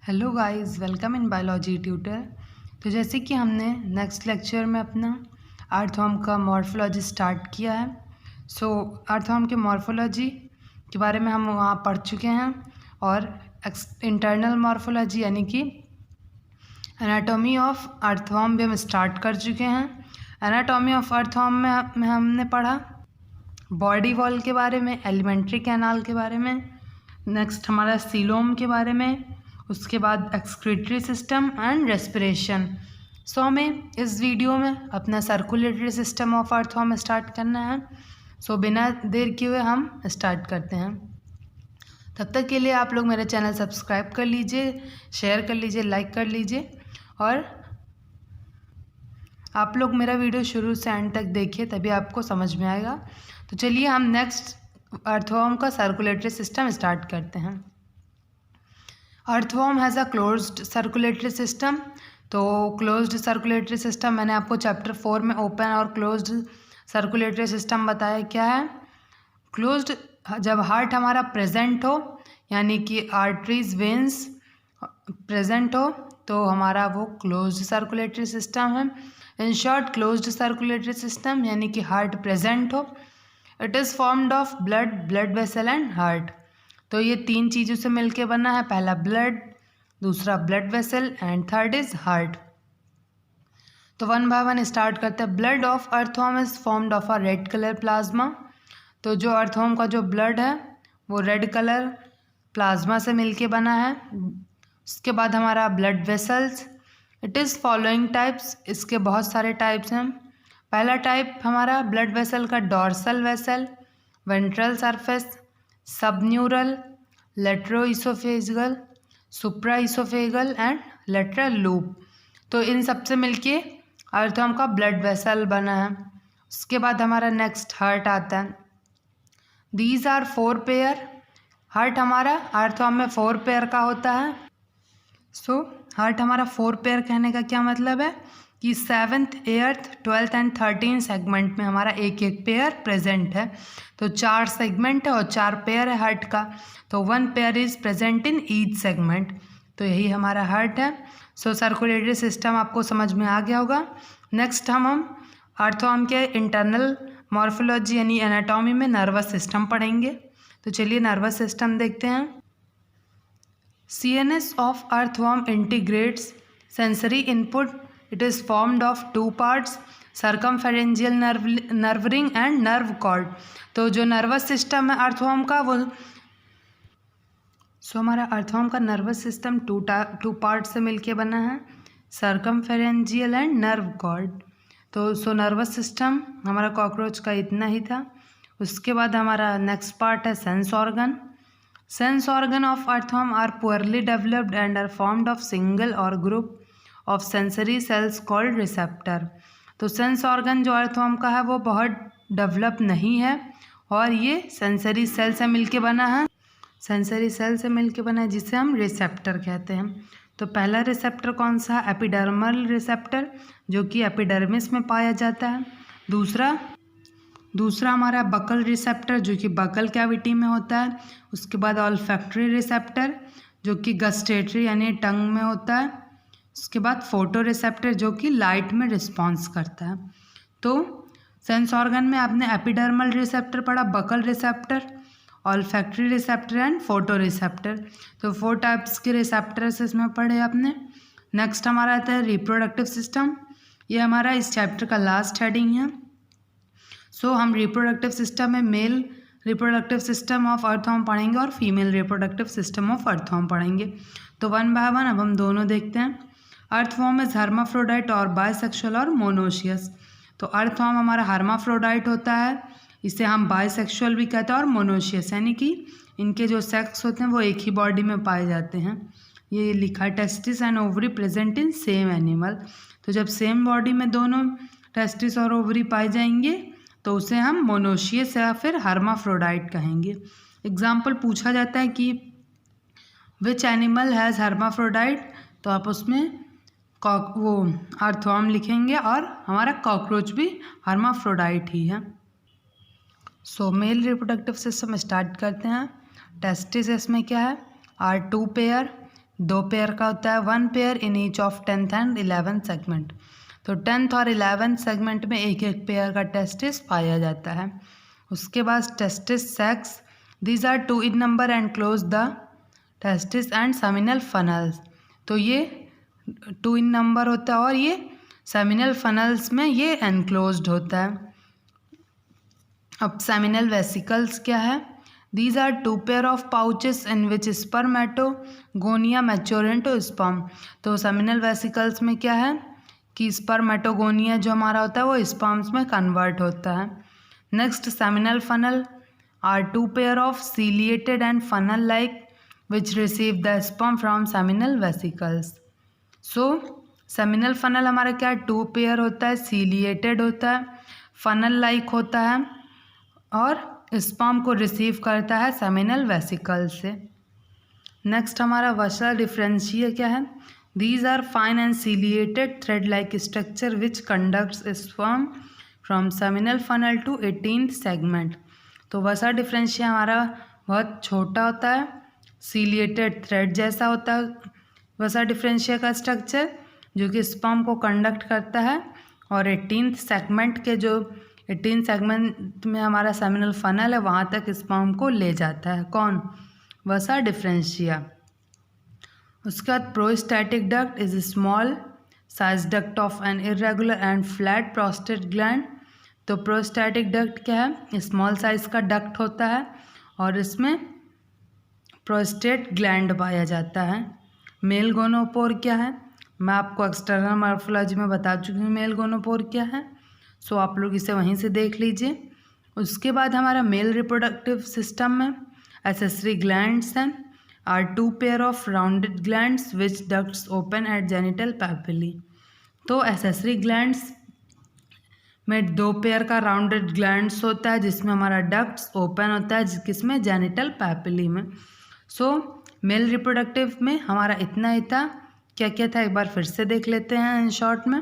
Hello guys, welcome in biology tutor. तो जैसे कि हमने नेक्स्ट लेक्चर में अपना अर्थवर्म का मॉर्फोलॉजी स्टार्ट किया है। अर्थवर्म के मॉर्फोलॉजी के बारे में हम वहाँ पढ़ चुके हैं और इंटरनल मॉर्फोलॉजी यानी कि एनाटॉमी ऑफ अर्थवर्म भी हम स्टार्ट कर चुके हैं। एनाटॉमी ऑफ अर्थवर्म में हमने पढ़ा बॉडी वॉल के बारे में, एलिमेंट्री कैनाल के बारे में, नेक्स्ट हमारा सीलोम के बारे में, उसके बाद एक्सक्रीटरी सिस्टम एंड रेस्पिरेशन। हमें इस वीडियो में अपना circulatory system of earthworm start करना है। बिना देर किए हुए हम स्टार्ट करते हैं। तब तक के लिए आप लोग मेरा चैनल सब्सक्राइब कर लीजिए, शेयर कर लीजिए, लाइक कर लीजिए और आप लोग मेरा वीडियो शुरू से एंड तक देखिए, तभी आपको समझ में आएगा। तो चलिए हम नेक्स्ट अर्थवर्म का सर्कुलेटरी सिस्टम स्टार्ट करते हैं। Earthworm has a closed circulatory system. तो क्लोज्ड सर्कुलेटरी सिस्टम मैंने आपको चैप्टर 4 में ओपन और क्लोज्ड सर्कुलेटरी सिस्टम बताया क्या है। क्लोज्ड जब हार्ट हमारा प्रेजेंट हो, यानी कि आर्टरीज वेंस प्रेजेंट हो, तो हमारा वो क्लोज्ड सर्कुलेटरी सिस्टम है। In short, closed circulatory system यानी कि हार्ट प्रेजेंट हो। It is formed of blood, blood vessel and heart. तो ये तीन चीज़ों से मिलके बना है, पहला ब्लड, दूसरा blood vessel and third is heart. तो वन बाय वन स्टार्ट करते हैं। Blood of earthworm is formed of a red colour plasma. तो जो अर्थवर्म का जो ब्लड है वो रेड कलर प्लाज्मा से मिलके बना है। उसके बाद हमारा blood vessels, it is following types. इसके बहुत सारे टाइप्स हैं। पहला टाइप हमारा ब्लड वेसल का dorsal vessel, ventral surface, subneural, lateroesophageal, supraoesophageal and lateral loop. तो इन सब से मिलके अर्थवर्म का ब्लड वेसल बना है। उसके बाद हमारा नेक्स्ट हार्ट आता है। These are 4 pair. हार्ट हमारा अर्थवर्म में 4 पेयर का होता है। हार्ट हमारा 4 पेयर कहने का क्या मतलब है कि 7th, 8th, 12th and 13th segment में हमारा एक एक पेयर प्रेजेंट है। तो 4 सेगमेंट है और 4 पेयर है हार्ट का। तो 1 pair is present in each segment. तो यही हमारा हार्ट है। सर्कुलेटरी सिस्टम आपको समझ में आ गया होगा। नेक्स्ट हम अर्थवर्म के इंटरनल मॉर्फोलॉजी यानी एनाटॉमी में नर्वस सिस्टम पढ़ेंगे। तो चलिए नर्वस सिस्टम देखते हैं। CNS of earthworm integrates sensory input. It is formed of 2 parts, circumpharyngeal nerve ring and nerve cord. तो जो नर्वस सिस्टम है अर्थवर्म का वो हमारा अर्थवर्म का नर्वस सिस्टम 2 पार्ट से मिलके बना है, सर्कमफेरेंजियल एंड नर्व कॉर्ड। तो नर्वस सिस्टम हमारा कॉकरोच का इतना ही था। उसके बाद हमारा नेक्स्ट पार्ट है sense organ. Sense organ of earthworm are poorly developed and are formed of single or group of sensory cells called receptor. तो सेंस ऑर्गन जो अर्थवर्म का है वो बहुत डेवलप नहीं है और ये सेंसरी सेल से मिलके बना है। सेंसरी सेल से मिलके बना है जिसे हम रिसेप्टर कहते हैं। तो पहला रिसेप्टर कौन सा है? एपिडर्मल रिसेप्टर, जो कि एपिडर्मिस में पाया जाता है। दूसरा हमारा बकल रिसेप्टर, जो कि बकल कैविटी में होता है। उसके बाद ऑल्फैक्टरी रिसेप्टर, जो कि गस्टेटरी यानी टंग में होता है। उसके बाद फोटो रिसेप्टर, जो कि लाइट में रिस्पॉन्स करता है। तो सेंस ऑर्गन में आपने एपिडर्मल रिसेप्टर पढ़ा, buccal receptor, olfactory receptor and photo receptor. तो 4 टाइप्स के रिसेप्टर्स इसमें पढ़े आपने। नेक्स्ट हमारा आता है रिप्रोडक्टिव सिस्टम। ये हमारा इस चैप्टर का लास्ट हेडिंग है। हम रिप्रोडक्टिव सिस्टम में mail reproductive system of earthworm पढ़ेंगे और female reproductive system of earthworm पढ़ेंगे। तो वन बाय वन अब हम दोनों देखते हैं। अर्थवर्म इज हर्माफ्रोडाइट और बायसेक्सुअल और मोनोशियस। तो अर्थवर्म हमारा हर्माफ्रोडाइट होता है, इसे हम बायसेक्सुअल भी कहते हैं, और मोनोशियस यानी कि इनके जो सेक्स होते हैं वो एक ही बॉडी में पाए जाते हैं। ये लिखा है testis and ovary present in same animal. तो जब सेम बॉडी में दोनों टेस्टिस और ओवरी पाए जाएंगे तो उसे हम मोनोशियस या फिर हर्माफ्रोडाइट कहेंगे। एग्जाम्पल पूछा जाता है कि विच एनिमल हैज़ हर्माफ्रोडाइट, तो आप उसमें वो अर्थवर्म लिखेंगे और हमारा कॉकरोच भी हर्माफ्रोडाइट ही है। मेल रिप्रोडक्टिव सिस्टम स्टार्ट करते हैं। टेस्टिस इसमें क्या है? आर 2 पेयर, 2 पेयर का होता है, 1 pair in each of 10th and 11th segment. तो 10th और 11th सेगमेंट में एक एक पेयर का टेस्टिस पाया जाता है। उसके बाद testis sacs, these are 2 in number and close the testis and seminal funnels. तो ये 2 इन नंबर होता है और ये सेमिनल फनल्स में ये एनक्लोज्ड होता है। अब सेमिनल वेसिकल्स क्या है? These are 2 pair of pouches in which spermatogonia mature into sperm. तो सेमिनल वेसिकल्स में क्या है कि स्पर्मेटोगोनिया जो हमारा होता है वो स्पर्म्स में कन्वर्ट होता है। Next, seminal funnel are 2 pair of ciliated and funnel like which receive the sperm from seminal vesicles. So seminal funnel हमारा क्या है? 2 पेयर होता है, सीलिएटेड होता है, फनल लाइक होता है और स्पर्म को रिसीव करता है सेमिनल वेसिकल से। नेक्स्ट हमारा वसा डिफरेंशिया क्या है? These are fine and ciliated thread like structure which conducts sperm from seminal funnel to 18th segment. तो वसा डिफरेंशिया हमारा बहुत छोटा होता है, सीलिएटेड थ्रेड जैसा होता है वसा डिफरेंशिया का स्ट्रक्चर, जो कि स्पर्म को कंडक्ट करता है और 18th सेगमेंट के जो 18th सेगमेंट में हमारा सेमिनल फनल है वहाँ तक स्पर्म को ले जाता है। कौन? वसा डिफरेंशिया। उसके बाद prostatic duct is small size duct of an irregular and flat prostate gland. तो प्रोस्टैटिक डक्ट क्या है? स्मॉल साइज का डक्ट होता है और इसमें प्रोस्टेट ग्लैंड पाया जाता है। मेल गोनोपोर क्या है? मैं आपको एक्सटर्नल मॉर्फोलॉजी में बता चुकी हूँ मेल गोनोपोर क्या है, सो आप लोग इसे वहीं से देख लीजिए। उसके बाद हमारा मेल रिप्रोडक्टिव सिस्टम में एसेसरी ग्लैंड्स हैं, are 2 pair of rounded glands which ducts open at genital papillae. तो एसेसरी ग्लैंड्स में 2 पेयर का राउंडेड ग्लैंड्स होता है जिसमें हमारा डक्ट्स ओपन होता है किसमें? जेनिटल पैपिली में। सो मेल रिप्रोडक्टिव में हमारा इतना ही था। क्या क्या था एक बार फिर से देख लेते हैं इन शॉर्ट में।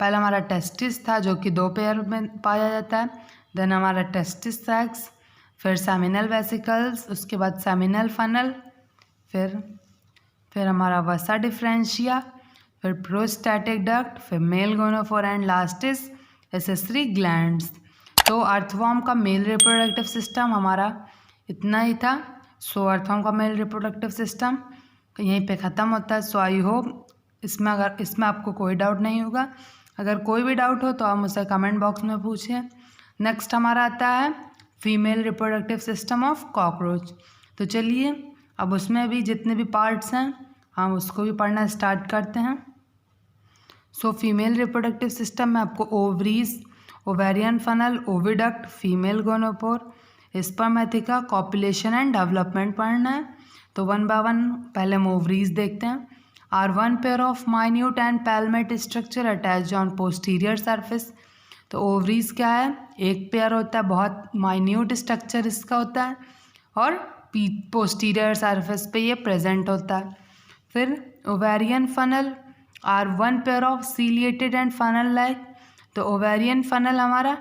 पहला हमारा टेस्टिस था जो कि 2 पेयर में पाया जाता है, देन हमारा टेस्टिस सैक्स, फिर सेमिनल वेसिकल्स, उसके बाद सेमिनल फनल, फिर हमारा वसा डिफरेंशिया, फिर प्रोस्टैटिक डक्ट, फिर male gonopore and last is accessory glands. तो अर्थवॉर्म का मेल रिप्रोडक्टिव सिस्टम हमारा इतना ही था। सो अर्थवॉर्म का मेल रिप्रोडक्टिव सिस्टम यहीं पे ख़त्म होता है। सो आई होप इसमें आपको कोई डाउट नहीं होगा। अगर कोई भी डाउट हो तो आप मुझसे कमेंट बॉक्स में पूछिए। नेक्स्ट हमारा आता है female reproductive system of cockroach. तो चलिए अब उसमें भी जितने भी पार्ट्स हैं हम उसको भी पढ़ना स्टार्ट करते हैं। सो फीमेल रिप्रोडक्टिव सिस्टम में आपको ovaries, ovarian funnel, oviduct, female gonopore, spermatheca, copulation and development पढ़ना है। तो 1 by 1 पहले हम ओवरीज देखते हैं। Are 1 pair of minute and palmate structure attached on posterior surface. तो ओवरीज क्या है? एक पेयर होता है, बहुत माइन्यूट स्ट्रक्चर इसका होता है और पोस्टीरियर सरफेस पे ये प्रेजेंट होता है। फिर ovarian funnel are 1 pair of ciliated and funnel like. तो ओवेरियन फनल हमारा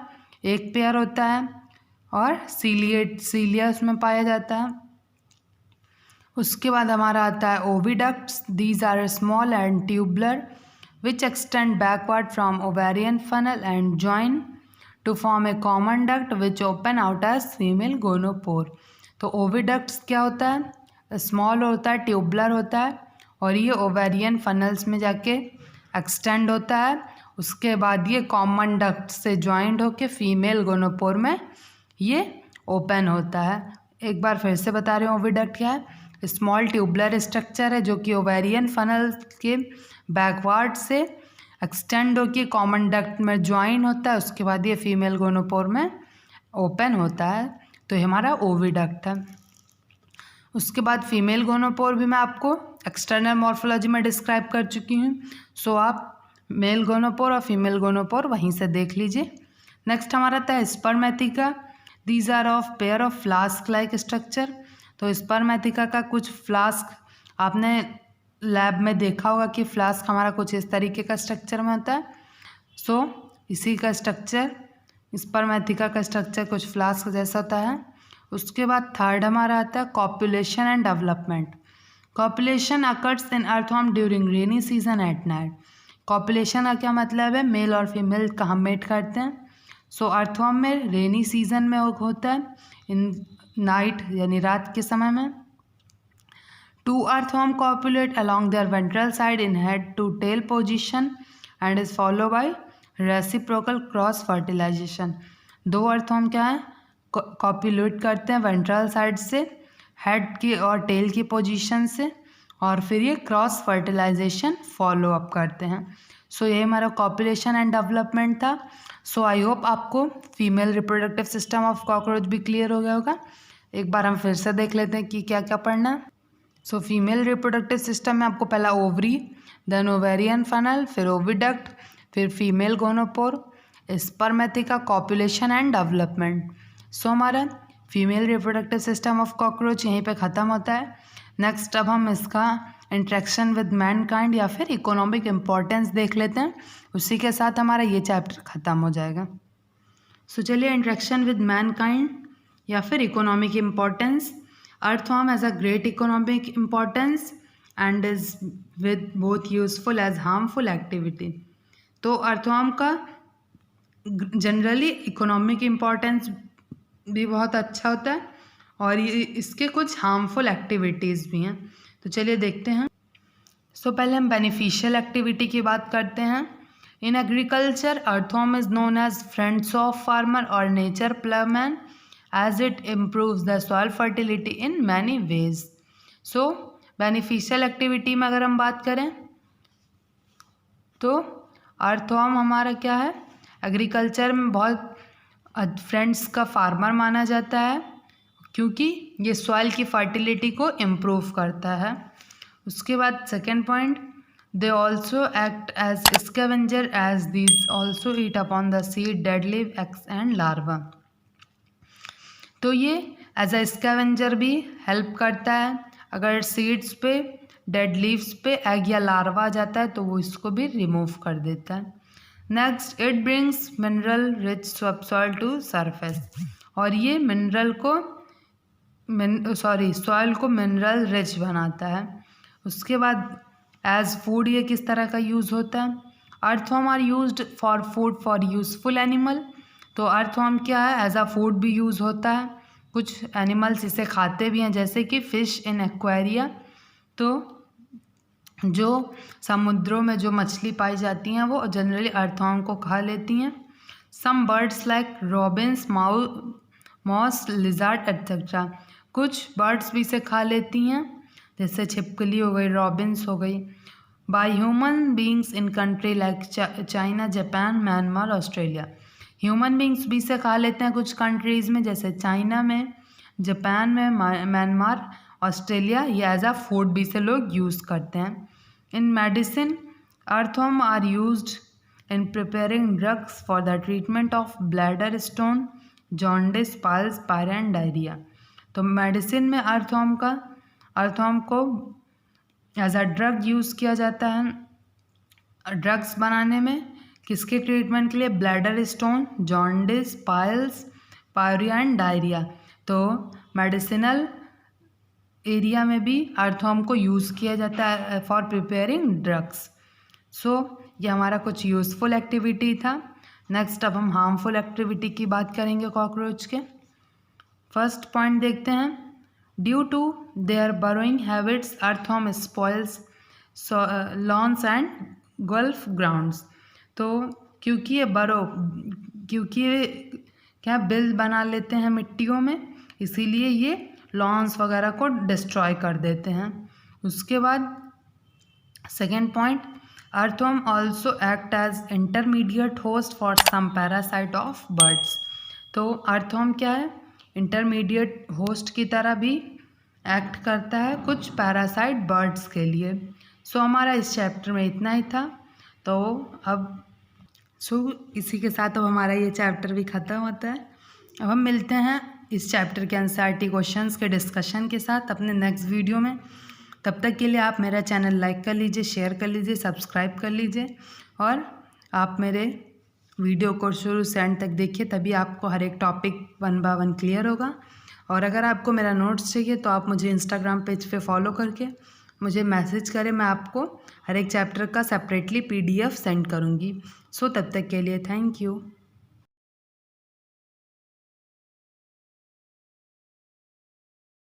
एक पेयर होता है और सीलिया उसमें पाया जाता है। उसके बाद हमारा आता है oviducts. These are small and tubular which extend backward from ovarian funnel and join to form a common duct which open out as female gonopore. तो ओविडक्ट्स क्या होता है? स्मॉल होता है, ट्यूबुलर होता है और ये ओवेरियन फनल्स में जाके एक्सटेंड होता है। उसके बाद ये कॉमन डक्ट से ज्वाइंट होके फीमेल गोनोपोर में ये ओपन होता है। एक बार फिर से बता रहे हूँ ओविडक्ट क्या है? स्मॉल ट्यूबुलर स्ट्रक्चर है जो कि ओवेरियन फनल के बैकवर्ड से एक्सटेंड होकर कॉमन डक्ट में ज्वाइन होता है। उसके बाद ये फीमेल गोनोपोर में ओपन होता है। तो ये हमारा ओविडक्ट है। उसके बाद फीमेल गोनोपोर भी मैं आपको एक्सटर्नल मॉर्फोलॉजी में डिस्क्राइब कर चुकी हूँ। सो आप मेल गोनोपोर और फीमेल गोनोपोर वहीं से देख लीजिए। नेक्स्ट हमारा था spermatheca. These are of pair of flask like structure. तो स्पर्मेथिका का कुछ फ्लास्क आपने लैब में देखा होगा कि फ्लास्क हमारा कुछ इस तरीके का स्ट्रक्चर में होता है। सो इसी का स्ट्रक्चर स्पर्मेथिका का स्ट्रक्चर कुछ फ्लास्क जैसा होता है। उसके बाद थर्ड हमारा आता है copulation and development. Copulation occurs in earthworm during rainy season at night. Copulation का क्या मतलब है, मेल और फीमेल कहाँ मेट करते हैं। सो अर्थवॉर्म में रेनी सीजन में होता है, इन नाइट यानी रात के समय में। Two earthworm copulate along their ventral side in head to tail position and is follow by reciprocal cross fertilisation. दो अर्थवॉर्म क्या है, कॉपुलेट करते हैं वेंट्रल साइड से, हेड की और टेल की पोजीशन से, और फिर ये क्रॉस फर्टिलाइजेशन फॉलो अप करते हैं। सो ये हमारा कॉपुलेशन एंड डेवलपमेंट था। सो आई होप आपको female reproductive system of cockroach भी क्लियर हो गया होगा। एक बार हम फिर से देख लेते हैं कि क्या क्या पढ़ना है। सो फीमेल रिप्रोडक्टिव सिस्टम में आपको पहला ओवरी, देन ओवेरियन फनल, फिर ओविडक्ट, फिर female gonopore, spermatheca, copulation and development. So हमारा female reproductive system of cockroach यहीं पे ख़त्म होता है। नेक्स्ट अब हम इसका इंट्रैक्शन विद मैनकाइंड या फिर इकोनॉमिक इम्पोर्टेंस देख लेते हैं, उसी के साथ हमारा ये चैप्टर ख़त्म हो जाएगा। सो चलिए, इंट्रैक्शन विद मैनकाइंड या फिर economic importance. Earthworm has a great economic importance and is with both useful as harmful activity. तो अर्थवॉर्म का जनरली इकोनॉमिक इम्पोर्टेंस भी बहुत अच्छा होता है और ये इसके कुछ हार्मफुल एक्टिविटीज़ भी हैं। तो चलिए देखते हैं। सो पहले हम बेनिफिशियल एक्टिविटी की बात करते हैं। In agriculture earthworm is known as friends of farmer और nature ploughman as it improves the soil fertility in many ways. So beneficial activity में अगर हम बात करें तो अर्थवॉर्म हमारा क्या है, एग्रीकल्चर में बहुत फ्रेंड्स का फार्मर माना जाता है क्योंकि ये सॉइल की फर्टिलिटी को इम्प्रूव करता है। उसके बाद second point, they also act as scavenger as these also eat upon the seed, dead leave, eggs and larva. तो ये एज अ स्कैवेंजर भी हेल्प करता है। अगर सीड्स पे, डेड लीव्स पे एग या लार्वा आ जाता है तो वो इसको भी रिमूव कर देता है। Next, it brings mineral rich subsoil to surface, और ये मिनरल को सॉइल को मिनरल रिच बनाता है। उसके बाद एज फूड ये किस तरह का यूज़ होता है। Earthworm are used for food for useful animal. तो अर्थवॉर्म क्या है, एज अ फूड भी यूज़ होता है। कुछ एनिमल्स इसे खाते भी हैं जैसे कि फ़िश इन एक्वेरिया। तो जो समुद्रों में जो मछली पाई जाती हैं वो जनरली अर्थवॉर्म को खा लेती हैं। Some birds like robins, moss, lizard etcetera, कुछ बर्ड्स भी इसे खा लेती हैं जैसे छिपकली हो गई, रॉबिन्स हो गई। By human beings in country like China, Japan, Myanmar, Australia. Human beings भी इसे खा लेते हैं कुछ कंट्रीज़ में जैसे चाइना में, जापान में, म्यांमार, ऑस्ट्रेलिया। ये एज अ फूड भी से लोग यूज़ करते हैं। In medicine earthworm are used in preparing drugs for the treatment of bladder stone, jaundice, piles, pyorrhoea and diarrhoea. तो मेडिसिन में अर्थवॉर्म को एज अ ड्रग यूज़ किया जाता है ड्रग्स बनाने में। किसके ट्रीटमेंट के लिए, bladder stone, jaundice, piles, pyorrhoea and diarrhoea. तो मेडिसिनल एरिया में भी अर्थवॉर्म को यूज़ किया जाता है फॉर प्रिपेयरिंग ड्रग्स। सो ये हमारा कुछ यूज़फुल एक्टिविटी था। नेक्स्ट अब हम हार्मफुल एक्टिविटी की बात करेंगे कॉकरोच के। फर्स्ट पॉइंट देखते हैं। Due to their burrowing habits earthworm spoils lawns and golf grounds. तो क्योंकि ये क्या बिल बना लेते हैं मिट्टियों में, इसीलिए ये लॉन्स वगैरह को डिस्ट्रॉय कर देते हैं। उसके बाद second point, earthworm also act as intermediate host for some parasite of birds. तो अर्थवॉर्म क्या है, इंटरमीडिएट होस्ट की तरह भी एक्ट करता है कुछ पैरासाइट बर्ड्स के लिए। सो हमारा इस चैप्टर में इतना ही था। तो अब इसी के साथ अब हमारा ये चैप्टर भी ख़त्म होता है। अब हम मिलते हैं इस चैप्टर के एनसीईआरटी क्वेश्चंस के डिस्कशन के साथ अपने नेक्स्ट वीडियो में। तब तक के लिए आप मेरा चैनल लाइक कर लीजिए, शेयर कर लीजिए, सब्सक्राइब कर लीजिए और आप मेरे वीडियो को शुरू से एंड तक देखिए, तभी आपको हर एक टॉपिक 1 बाय 1 क्लियर होगा। और अगर आपको मेरा नोट्स चाहिए तो आप मुझे इंस्टाग्राम पेज पे फॉलो करके मुझे मैसेज करें, मैं आपको हर एक चैप्टर का सेपरेटली PDF सेंड करूँगी। सो तब तक के लिए थैंक यू।